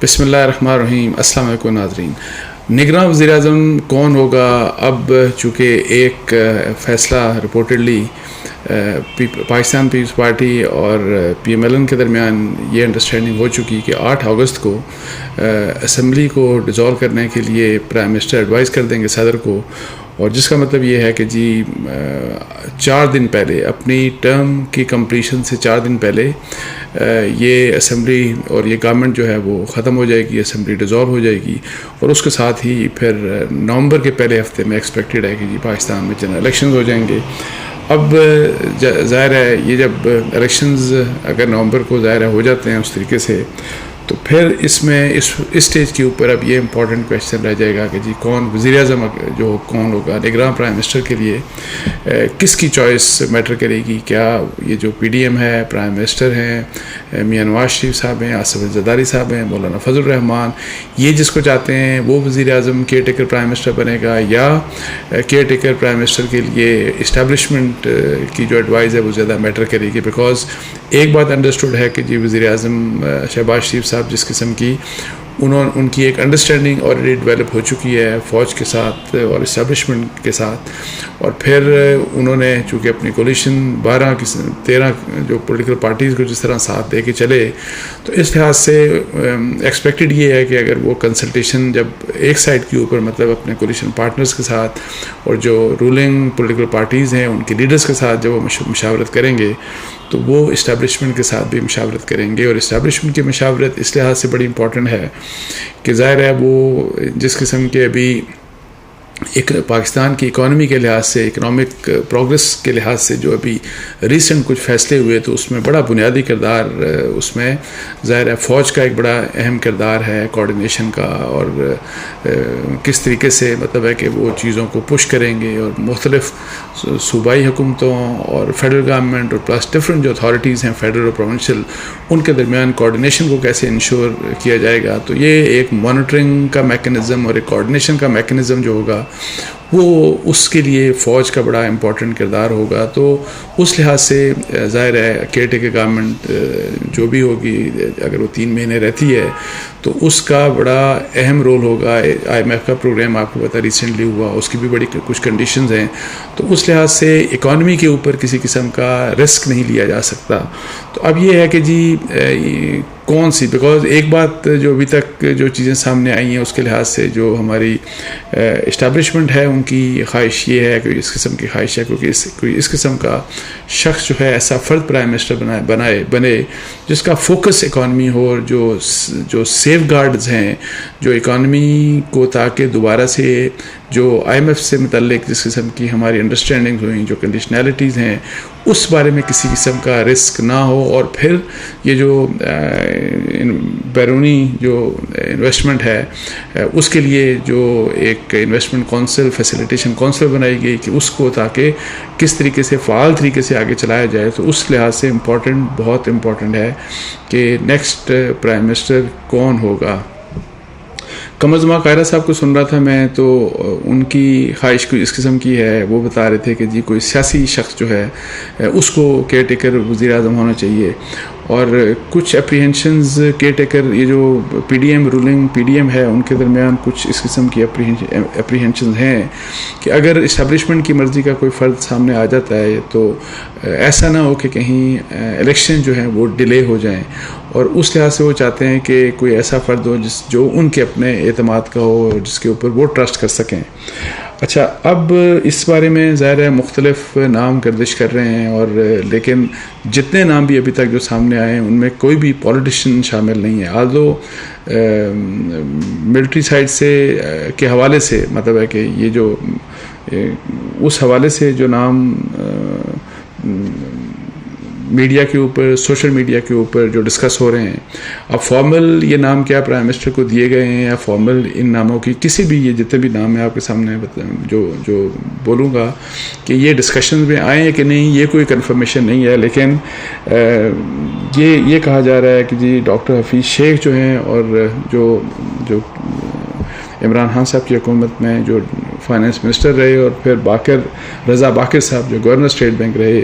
بسم اللہ الرحمن الرحیم. السلام علیکم ناظرین. نگراں وزیر اعظم کون ہوگا؟ اب چونکہ ایک فیصلہ رپورٹڈلی پاکستان پیپلز پارٹی اور پی ایم ایل این کے درمیان یہ انڈرسٹینڈنگ ہو چکی کہ 8 اگست کو اسمبلی کو ڈیزالو کرنے کے لیے پرائم منسٹر ایڈوائز کر دیں گے صدر کو، اور جس کا مطلب یہ ہے کہ جی 4 دن پہلے اپنی ٹرم کی کمپلیشن سے 4 دن پہلے یہ اسمبلی اور یہ گورنمنٹ جو ہے وہ ختم ہو جائے گی، اسمبلی ڈیزالو ہو جائے گی، اور اس کے ساتھ ہی پھر نومبر کے پہلے ہفتے میں ایکسپیکٹڈ ہے کہ جی پاکستان میں جنرل الیکشنز ہو جائیں گے. اب ظاہر ہے یہ جب الیکشنز اگر نومبر کو ظاہر ہو جاتے ہیں اس طریقے سے، تو پھر اس میں اس اسٹیج کے اوپر اب یہ امپورٹنٹ کویشچن رہ جائے گا کہ جی کون وزیر اعظم جو کون ہوگا نگراں پرائم منسٹر کے لیے، کس کی چوائس میٹر کرے گی؟ کیا یہ جو پی ڈی ایم ہے، پرائم منسٹر ہیں میاں نواز شریف صاحب ہیں، آصف زرداری صاحب ہیں، مولانا فضل الرحمان، یہ جس کو چاہتے ہیں وہ وزیر اعظم کیئر ٹیکر پرائم منسٹر بنے گا، یا کیئر ٹیکر پرائم منسٹر کے لیے اسٹیبلشمنٹ کی جو ایڈوائز ہے وہ زیادہ میٹر کرے گی؟ بیکاز ایک بات انڈرسٹوڈ ہے کہ جی وزیر اعظم شہباز شریف صاحب جس قسم کی ان کی ایک انڈرسٹینڈنگ آلریڈی ڈیولپ ہو چکی ہے فوج کے ساتھ اور اسٹیبلشمنٹ کے ساتھ، اور پھر انہوں نے چونکہ اپنی کولیشن 13 جو پولیٹیکل پارٹیز کو جس طرح ساتھ دے کے چلے، تو اس لحاظ سے ایکسپیکٹڈ یہ ہے کہ اگر وہ کنسلٹیشن جب ایک سائڈ کے اوپر مطلب اپنے کولیشن پارٹنرز کے ساتھ اور جو رولنگ پولیٹیکل پارٹیز ہیں ان کے لیڈرز کے ساتھ جب وہ مشاورت کریں گے، تو وہ اسٹیبلشمنٹ کے ساتھ بھی مشاورت کریں گے. اور اسٹیبلشمنٹ کی مشاورت اس لحاظ سے بڑی امپورٹنٹ ہے کہ ظاہر ہے وہ جس قسم کے ابھی ایک پاکستان کی اکانومی کے لحاظ سے، اکنامک پروگرس کے لحاظ سے جو ابھی ریسنٹ کچھ فیصلے ہوئے، تو اس میں بڑا بنیادی کردار اس میں ظاہر ہے فوج کا ایک بڑا اہم کردار ہے کوآرڈینیشن کا، اور کس طریقے سے مطلب ہے کہ وہ چیزوں کو پش کریں گے، اور مختلف صوبائی حکومتوں اور فیڈرل گورنمنٹ اور پلس ڈفرینٹ جو اتھارٹیز ہیں فیڈرل اور پروونشل، ان کے درمیان کوآرڈینیشن کو کیسے انشور کیا جائے گا. تو یہ ایک مانیٹرنگ کا میکنزم اور ایک کوآرڈینیشن کا میکنزم جو ہوگا وہ اس کے لیے فوج کا بڑا امپورٹنٹ کردار ہوگا. تو اس لحاظ سے ظاہر ہے کیئر ٹیکر گورنمنٹ جو بھی ہوگی اگر وہ 3 مہینے رہتی ہے تو اس کا بڑا اہم رول ہوگا. آئی ایم ایف کا پروگرام آپ کو پتہ ریسنٹلی ہوا، اس کی بھی بڑی کچھ کنڈیشنز ہیں، تو اس لحاظ سے اکانومی کے اوپر کسی قسم کا رسک نہیں لیا جا سکتا. تو اب یہ ہے کہ جی کون سی، بیکاز ایک بات جو ابھی تک جو چیزیں سامنے آئی ہیں اس کے لحاظ سے جو ہماری اسٹیبلشمنٹ ہے ان کی خواہش یہ ہے کہ اس قسم کی خواہش ہے کیونکہ کوئی اس قسم کا شخص جو ہے ایسا فرد پرائم منسٹر بنے جس کا فوکس اکانومی ہو، اور جو سیف گارڈز ہیں جو اکانومی کو تاکہ دوبارہ سے جو آئی ایم ایف سے متعلق جس قسم کی ہماری انڈرسٹینڈنگ ہوئیں، جو کنڈیشنلٹیز ہیں، اس بارے میں کسی قسم کا رسک نہ ہو. اور پھر یہ جو بیرونی جو انویسٹمنٹ ہے اس کے لیے جو ایک انویسٹمنٹ کونسل، فیسیلیٹیشن کونسل بنائی گئی کہ اس کو تاکہ کس طریقے سے فعال طریقے سے آگے چلایا جائے. تو اس لحاظ سے بہت امپورٹنٹ ہے کہ نیکسٹ پرائم منسٹر کون ہوگا. قمر زمان قاہرہ صاحب کو سن رہا تھا میں، تو ان کی خواہش کوئی اس قسم کی ہے، وہ بتا رہے تھے کہ جی کوئی سیاسی شخص جو ہے اس کو کیئر ٹیکر وزیر اعظم ہونا چاہیے. اور کچھ اپریہنشنز کیئر ٹیکر یہ جو P D M rolling P D M ہے ان کے درمیان کچھ اس قسم کی اپریہنشنز ہیں کہ اگر اسٹیبلشمنٹ کی مرضی کا کوئی فرد سامنے آ جاتا ہے تو ایسا نہ ہو کہ کہیں الیکشن جو ہیں وہ ڈیلے ہو جائیں، اور اس لحاظ سے وہ چاہتے ہیں کہ کوئی ایسا فرد ہو جو ان کے اپنے اعتماد کا ہو، جس کے اوپر وہ ٹرسٹ کر سکیں. اچھا، اب اس بارے میں ظاہر ہے مختلف نام گردش کر رہے ہیں، اور لیکن جتنے نام بھی ابھی تک جو سامنے آئے ہیں ان میں کوئی بھی پولیٹیشین شامل نہیں ہے. آلدو ملٹری سائڈ سے کے حوالے سے مطلب ہے کہ یہ جو اس حوالے سے جو نام میڈیا کے اوپر، سوشل میڈیا کے اوپر جو ڈسکس ہو رہے ہیں، اب فارمل یہ نام کیا پرائم منسٹر کو دیے گئے ہیں، یا فارمل ان ناموں کی کسی بھی یہ جتنے بھی نام ہیں آپ کے سامنے جو بولوں گا کہ یہ ڈسکشن میں آئے ہیں کہ نہیں، یہ کوئی کنفرمیشن نہیں ہے. لیکن یہ کہا جا رہا ہے کہ جی ڈاکٹر حفیظ شیخ جو ہیں، اور جو عمران خان صاحب کی حکومت میں جو فائنانس منسٹر رہے اور پھر رضا باقر صاحب جو گورنر اسٹیٹ بینک رہے،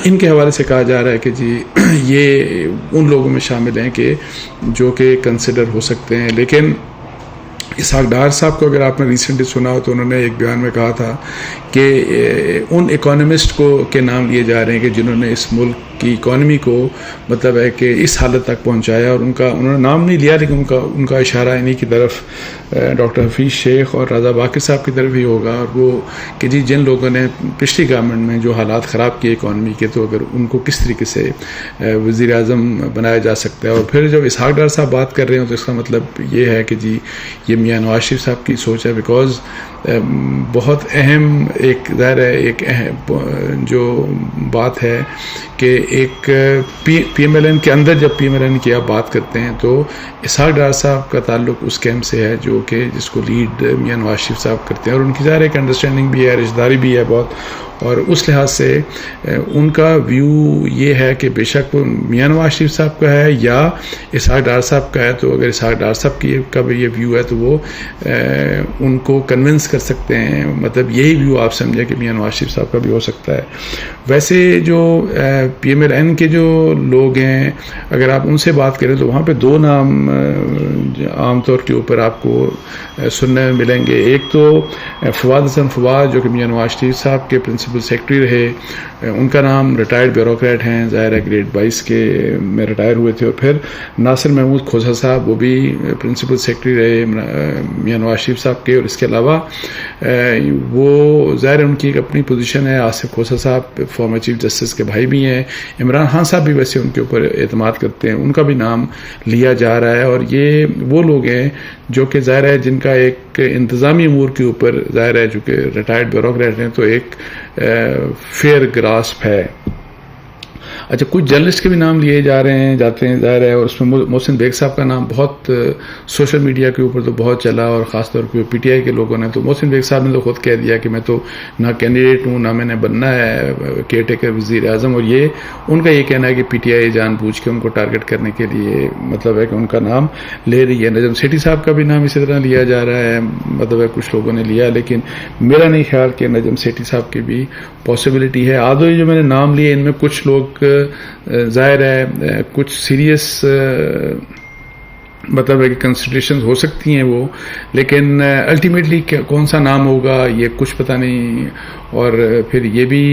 ان کے حوالے سے کہا جا رہا ہے کہ جی یہ ان لوگوں میں شامل ہیں کہ جو کہ کنسیڈر ہو سکتے ہیں. لیکن اسحاق ڈار صاحب کو اگر آپ نے ریسنٹلی سنا ہو تو انہوں نے ایک بیان میں کہا تھا کہ ان اکانومسٹ کے نام لیے جا رہے ہیں کہ جنہوں نے اس ملک کی اکانومی کو مطلب ہے کہ اس حالت تک پہنچایا، اور انہوں نے نام نہیں لیا لیکن ان کا اشارہ انہی کی طرف ڈاکٹر حفیظ شیخ اور رضا باقر صاحب کی طرف ہی ہوگا، اور وہ کہ جی جن لوگوں نے پچھلی گورنمنٹ میں جو حالات خراب کیے اکانومی کے، تو اگر ان کو کس طریقے سے وزیر اعظم بنایا جا سکتا ہے. اور پھر جب اسحاق ڈار صاحب بات کر رہے ہیں تو اس کا مطلب یہ ہے کہ جی یہ میاں نواز شریف صاحب کی سوچ ہے، بیکاز بہت اہم ایک ظاہر ہے ایک اہم جو بات ہے کہ ایک پی ایم ایل این کے اندر جب پی ایم ایل این کی آپ بات کرتے ہیں تو اسحاق ڈار صاحب کا تعلق اس کیمپ سے ہے جو کہ جس کو لیڈ میاں نواز شریف صاحب کرتے ہیں، اور ان کی ظاہر ایک انڈرسٹینڈنگ بھی ہے، رشتہ داری بھی ہے بہت، اور اس لحاظ سے ان کا ویو یہ ہے کہ بے شک وہ میاں نواز شریف صاحب کا ہے یا اسحاق ڈار صاحب کا ہے. تو اگر اسحاق ڈار صاحب کا بھی یہ ویو ہے تو وہ ان کو کنونس کر سکتے ہیں، مطلب یہی ویو آپ سمجھیں کہ میاں نواز شریف صاحب کا بھی ہو سکتا ہے. ویسے جو پی ایم ایل این کے جو لوگ ہیں اگر آپ ان سے بات کریں تو وہاں پہ دو نام عام طور کے اوپر آپ کو سننے میں ملیں گے. ایک تو فواد حسن فواد جو کہ میاں نواز شریف صاحب کے پرنسپل سیکرٹری رہے، ان کا نام ریٹائرڈ بیوروکریٹ ہیں، ظاہر ہے گریڈ 22 کے میں ریٹائر ہوئے تھے. اور پھر ناصر محمود کھوسہ صاحب وہ بھی پرنسپل سیکرٹری رہے میاں نواز شریف صاحب کے، اور اس کے علاوہ وہ ظاہر ان کی ایک اپنی پوزیشن ہے. آصف کھوسہ صاحب فارمر چیف جسٹس کے بھائی بھی ہیں، عمران خان صاحب بھی ویسے ان کے اوپر اعتماد کرتے ہیں، ان کا بھی نام لیا جا رہا ہے. اور یہ وہ لوگ ہیں جو کہ ظاہر ہے جن کا ایک انتظامی امور کے اوپر ظاہر ہے جو کہ ریٹائرڈ بیوروکریٹ ہیں تو ایک فیئر گراسپ ہے. اچھا کچھ جرنلسٹ کے بھی نام لیے جاتے ہیں ظاہر ہے، اور اس میں محسن بیگ صاحب کا نام بہت سوشل میڈیا کے اوپر تو بہت چلا، اور خاص طور پہ پی ٹی آئی کے لوگوں نے تو محسن بیگ صاحب نے تو خود کہہ دیا کہ میں تو نہ کینڈیڈیٹ ہوں نہ میں نے بننا ہے کیئر ٹیکر وزیر اعظم. اور یہ ان کا یہ کہنا ہے کہ پی ٹی آئی جان بوجھ کے ان کو ٹارگٹ کرنے کے لیے مطلب ہے کہ ان کا نام لے رہی ہے. نجم سیٹھی صاحب کا بھی نام اسی طرح لیا جا رہا ہے، مطلب ہے کچھ لوگوں نے لیا، لیکن میرا نہیں خیال کہ نجم سیٹھی صاحب کی بھی پاسبلٹی ہے. آدھو یہ جو میں نے نام لیے ان میں کچھ لوگ ظاہر ہے کچھ سیریس مطلب ہے کہ کنسیڈریشنز ہو سکتی ہیں وہ، لیکن الٹیمیٹلی کون سا نام ہوگا یہ کچھ پتہ نہیں. اور پھر یہ بھی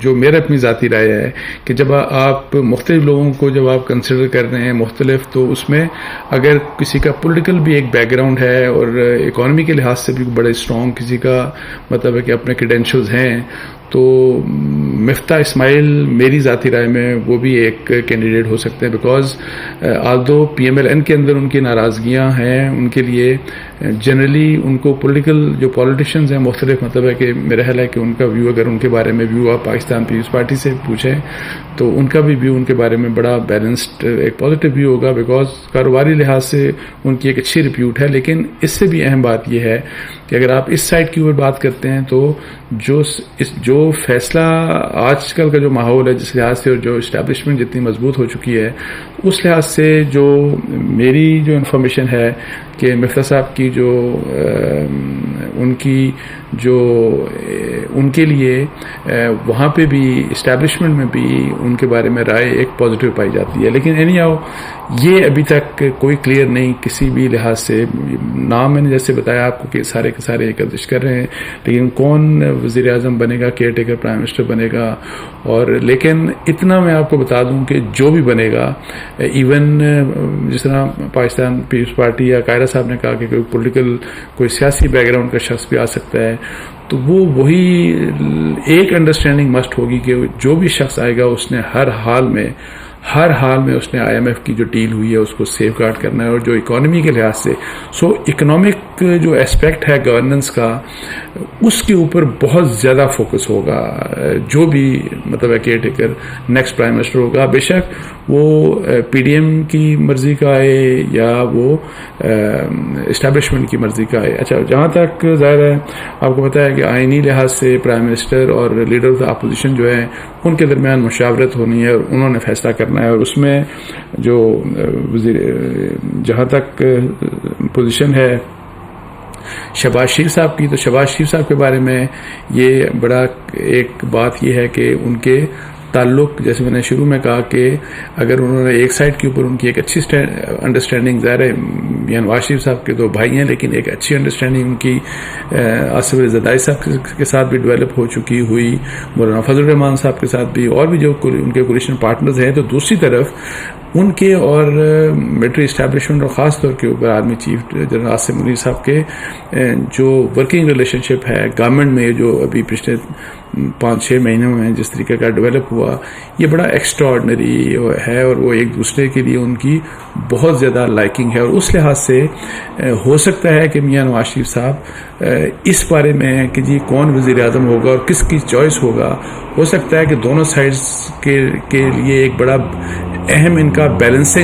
جو میرا اپنی ذاتی رائے ہے کہ جب آپ مختلف لوگوں کو جب آپ کنسیڈر کر رہے ہیں مختلف، تو اس میں اگر کسی کا پولیٹیکل بھی ایک بیک گراؤنڈ ہے اور اکانومی کے لحاظ سے بھی بڑے اسٹرانگ کسی کا مطلب ہے کہ اپنے کریڈینشلز ہیں، تو مفتاح اسماعیل میری ذاتی رائے میں وہ بھی ایک کینڈیڈیٹ ہو سکتے ہیں. Because although P M L N کے اندر ان کی ناراضگیاں ہیں، ان کے لیے جنرلی ان کو پولیٹیکل جو پولیٹیشینز ہیں مختلف مطلب ہے کہ میرا خیال ہے کہ ان کا ویو اگر ان کے بارے میں ویو آپ پاکستان پیپلز پارٹی سے پوچھیں تو ان کا بھی ویو ان کے بارے میں بڑا بیلنسڈ ایک پازیٹیو ویو ہوگا، بیکاز کاروباری لحاظ سے ان کی ایک اچھی ریپیوٹ ہے. لیکن اس سے بھی اہم بات یہ ہے کہ اگر آپ اس سائڈ کی اوپر بات کرتے ہیں تو جو فیصلہ آج کل کا جو ماحول ہے جس لحاظ سے اور جو اسٹیبلشمنٹ جتنی مضبوط ہو چکی ہے اس لحاظ سے جو میری جو انفارمیشن ہے کہ مفتاح صاحب کی جو ان کی جو ان کے لیے وہاں پہ بھی اسٹیبلشمنٹ میں بھی ان کے بارے میں رائے ایک پازیٹیو پائی جاتی ہے. لیکن اینی ہاؤ یہ ابھی تک کوئی کلیئر نہیں کسی بھی لحاظ سے. نام میں نے جیسے بتایا آپ کو کہ سارے کے سارے گردش کر رہے ہیں، لیکن کون وزیر اعظم بنے گا، کیئر ٹیکر پرائم منسٹر بنے گا. اور لیکن اتنا میں آپ کو بتا دوں کہ جو بھی بنے گا، ایون جس طرح پاکستان پیپلز پارٹی یا قاہرہ صاحب نے کہا کہ کوئی پولیٹیکل کوئی سیاسی بیک گراؤنڈ کا شخص بھی آ سکتا ہے، تو وہ وہی ایک انڈرسٹینڈنگ مسٹ ہوگی کہ جو بھی شخص آئے گا اس نے ہر حال میں اس نے آئی ایم ایف کی جو ڈیل ہوئی ہے اس کو سیف گارڈ کرنا ہے. اور جو اکانومی کے لحاظ سے اکنامک جو اسپیکٹ ہے گورننس کا اس کے اوپر بہت زیادہ فوکس ہوگا جو بھی مطلب ہے care taker next prime minister ہوگا. بے شک وہ پی ڈی ایم کی مرضی کا آئے یا وہ اسٹیبلشمنٹ کی مرضی کا آئے. اچھا جہاں تک ظاہر ہے آپ کو پتہ ہے کہ آئینی لحاظ سے پرائم منسٹر اور لیڈر آف دا اپوزیشن جو ہے ان کے درمیان مشاورت ہونی ہے اور انہوں نے فیصلہ کرنا ہے. اور اس میں جو جہاں تک پوزیشن ہے شہباز شریف صاحب کی، تو شہباز شریف صاحب کے بارے میں یہ بڑا ایک بات یہ ہے کہ ان کے تعلق، جیسے میں نے شروع میں کہا کہ اگر انہوں نے ایک سائڈ کے اوپر ان کی ایک اچھی انڈرسٹینڈنگ، ظاہر ہے میاں نواز شریف صاحب کے تو بھائی ہیں، لیکن ایک اچھی انڈرسٹینڈنگ ان کی آصف علی زرداری صاحب کے ساتھ بھی ڈیولپ ہو چکی ہوئی، مولانا فضل الرحمان صاحب کے ساتھ بھی، اور بھی جو ان کے کولیشن پارٹنرز ہیں، تو دوسری طرف ان کے اور ملٹری اسٹیبلشمنٹ اور خاص طور کے اوپر army chief general Asim Munir صاحب کے جو ورکنگ ریلیشن شپ ہے گورنمنٹ میں، جو ابھی پچھلے 5-6 مہینوں میں جس طریقے کا ڈیولپ ہوا، یہ بڑا ایکسٹرا آرڈنری ہے، اور وہ ایک دوسرے کے لیے ان کی بہت زیادہ لائکنگ ہے، اور اس لحاظ سے ہو سکتا ہے کہ میاں نواز شریف صاحب اس بارے میں کہ جی کون وزیر اعظم ہوگا اور کس کی چوائس ہوگا، ہو سکتا ہے کہ دونوں سائڈز کے لیے ایک بڑا اہم ان کا بیلنس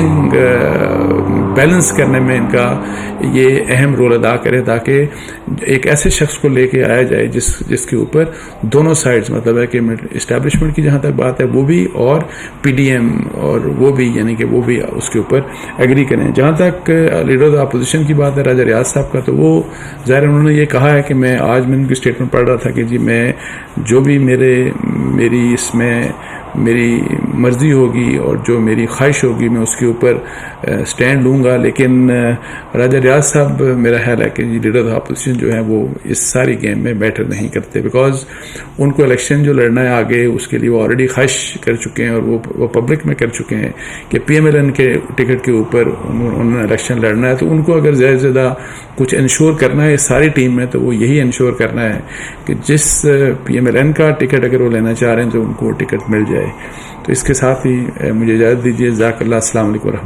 کرنے میں ان کا یہ اہم رول ادا کرے، تاکہ ایک ایسے شخص کو لے کے آیا جائے جس کے اوپر دونوں سائڈز، مطلب ہے کہ اسٹیبلشمنٹ کی جہاں تک بات ہے وہ بھی، اور پی ڈی ایم اور وہ بھی، یعنی کہ وہ بھی اس کے اوپر ایگری کریں۔ جہاں تک لیڈر آف اپوزیشن کی بات ہے راجہ ریاض صاحب کا، تو وہ ظاہر انہوں نے یہ کہا ہے کہ میں آج میں ان کی اسٹیٹمنٹ پڑھ رہا تھا کہ جی میں جو بھی میری اس میں میری مرضی ہوگی اور جو میری خواہش ہوگی میں اس کے اوپر سٹینڈ لوں گا، لیکن راجہ ریاض صاحب میرا خیال ہے کہ لیڈر آف اپوزیشن جو ہے وہ اس ساری گیم میں بیٹر نہیں کرتے، بیکاز ان کو الیکشن جو لڑنا ہے آگے اس کے لیے وہ آلریڈی خواہش کر چکے ہیں، اور وہ پبلک میں کر چکے ہیں کہ پی ایم ایل این کے ٹکٹ کے اوپر انہوں نے الیکشن لڑنا ہے، تو ان کو اگر زیادہ سے زیادہ کچھ انشور کرنا ہے اس ساری ٹیم میں، تو وہ یہی انشور کرنا ہے کہ جس پی ایم ایل این کا ٹکٹ اگر وہ لینا چاہ رہے ہیں تو ان کو ٹکٹ مل جائے۔ تو اس کے ساتھ ہی مجھے اجازت دیجیے، جزاک اللہ، السلام علیکم ورحمۃ اللہ۔